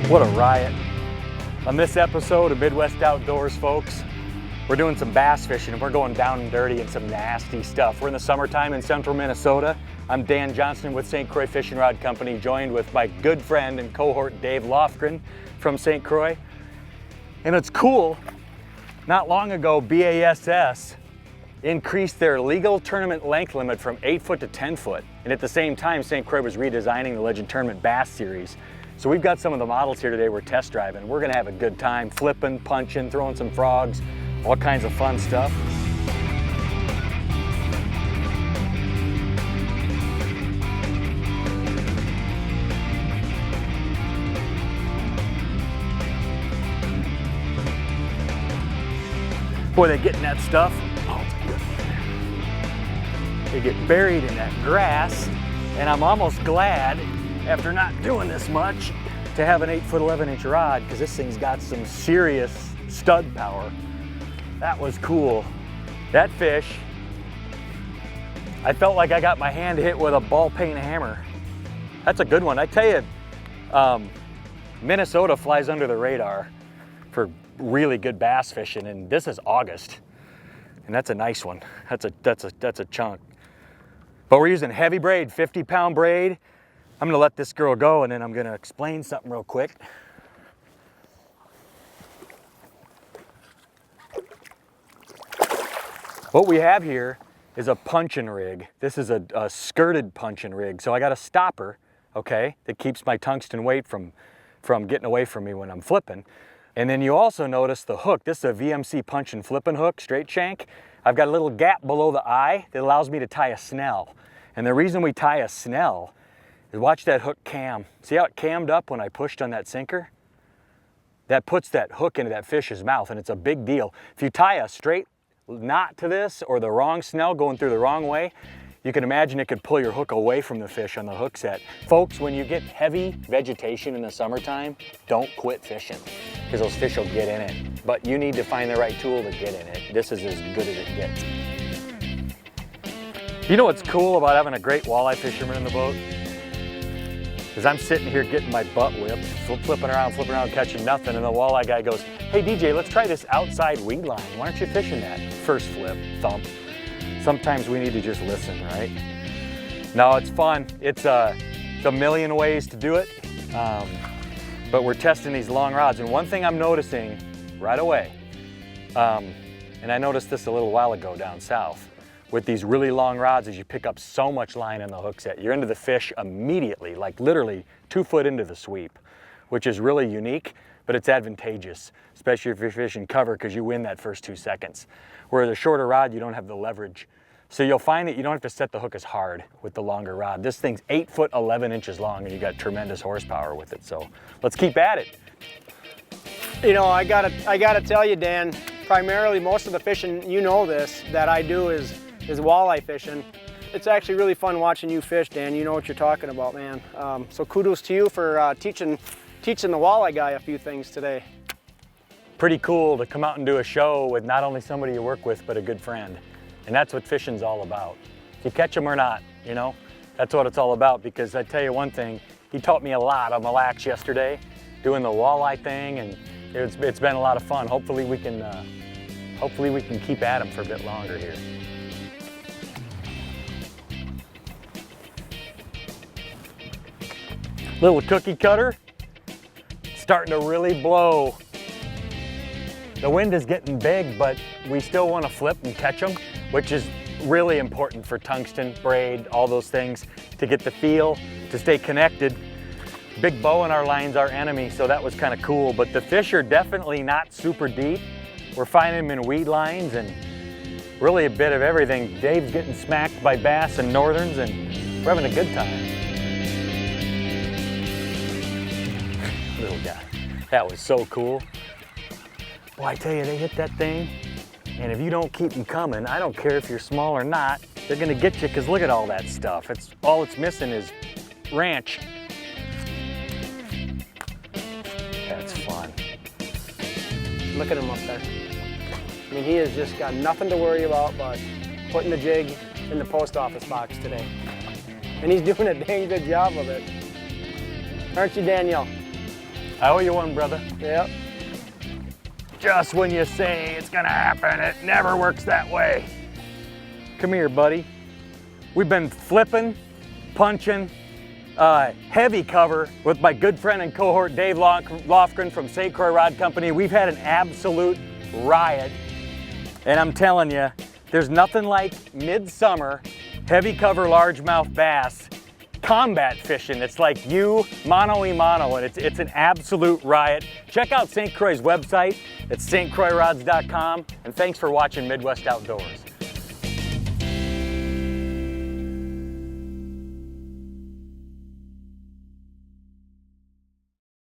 What a riot. On this episode of Midwest Outdoors, folks, we're doing some bass fishing and we're going down and dirty in some nasty stuff. We're in the summertime in central Minnesota. I'm Dan Johnston with St. Croix Fishing Rod Company, joined with my good friend and cohort Dave Loftgren from St. Croix. And it's cool, not long ago BASS increased their legal tournament length limit from 8 foot to 10 foot. And at the same time, St. Croix was redesigning the Legend Tournament Bass Series. So we've got some of the models here today we're test driving. We're gonna have a good time, flipping, punching, throwing some frogs, all kinds of fun stuff. Boy, they get in that stuff. Oh, they get buried in that grass, and I'm almost glad, after not doing this much, to have an 8 foot 11 inch rod, because this thing's got some serious stud power. That was cool. That fish, I felt like I got my hand hit with a ball peen hammer. That's a good one. I tell you, Minnesota flies under the radar for really good bass fishing, and this is August, and that's a nice one. That's a chunk. But we're using heavy braid, 50-pound braid. I'm gonna let this girl go and then I'm gonna explain something real quick. What we have here is a punching rig. This is a skirted punching rig. So I got a stopper, okay, that keeps my tungsten weight from getting away from me when I'm flipping. And then you also notice the hook. This is a VMC punch and flipping hook, straight shank. I've got a little gap below the eye that allows me to tie a snell. And the reason we tie a snell, watch that hook cam. See how it cammed up when I pushed on that sinker? That puts that hook into that fish's mouth, and it's a big deal. If you tie a straight knot to this or the wrong snell going through the wrong way, you can imagine it could pull your hook away from the fish on the hook set. Folks, when you get heavy vegetation in the summertime, don't quit fishing, because those fish will get in it. But you need to find the right tool to get in it. This is as good as it gets. You know what's cool about having a great walleye fisherman in the boat? Because I'm sitting here getting my butt whipped, flipping around, catching nothing, and the walleye guy goes, "Hey DJ, let's try this outside weed line. Why aren't you fishing that?" First flip, thump. Sometimes we need to just listen, right? No, it's fun. It's a million ways to do it, but we're testing these long rods. And one thing I'm noticing right away, and I noticed this a little while ago down south, with these really long rods, is you pick up so much line in the hook set. You're into the fish immediately, like literally 2 foot into the sweep, which is really unique, but it's advantageous, especially if you're fishing cover, because you win that first 2 seconds. Whereas a shorter rod, you don't have the leverage. So you'll find that you don't have to set the hook as hard with the longer rod. This thing's 8 foot 11 inches long, and you got tremendous horsepower with it. So let's keep at it. You know, I gotta tell you, Dan, primarily most of the fishing, you know this, that I do is walleye fishing. It's actually really fun watching you fish, Dan. You know what you're talking about, man. So kudos to you for teaching the walleye guy a few things today. Pretty cool to come out and do a show with not only somebody you work with, but a good friend. And that's what fishing's all about. If you catch them or not, you know, that's what it's all about. Because I tell you one thing, he taught me a lot on Mille yesterday, doing the walleye thing, and it's been a lot of fun. Hopefully we can keep at them for a bit longer here. Little cookie cutter, starting to really blow. The wind is getting big, but we still want to flip and catch them, which is really important for tungsten, braid, all those things, to get the feel, to stay connected. Big bow in our line's our enemy, so that was kind of cool, but the fish are definitely not super deep. We're finding them in weed lines and really a bit of everything. Dave's getting smacked by bass and northerns, and we're having a good time. Little guy, that was so cool. Boy, I tell you, they hit that thing, and if you don't keep them coming, I don't care if you're small or not, they're gonna get you, because look at all that stuff. All it's missing is ranch. That's fun. Look at him up there. I mean, he has just got nothing to worry about but putting the jig in the post office box today. And he's doing a dang good job of it. Aren't you, Danielle? I owe you one, brother. Yep. Just when you say it's gonna happen, it never works that way. Come here, buddy. We've been flipping, punching, heavy cover with my good friend and cohort Dave Loftgren from St. Croix Rod Company. We've had an absolute riot, and I'm telling you, there's nothing like midsummer heavy cover largemouth bass combat fishing. It's like you mano-a-mano, and it's an absolute riot. Check out St. Croix's website at stcroixrods.com, and thanks for watching Midwest Outdoors.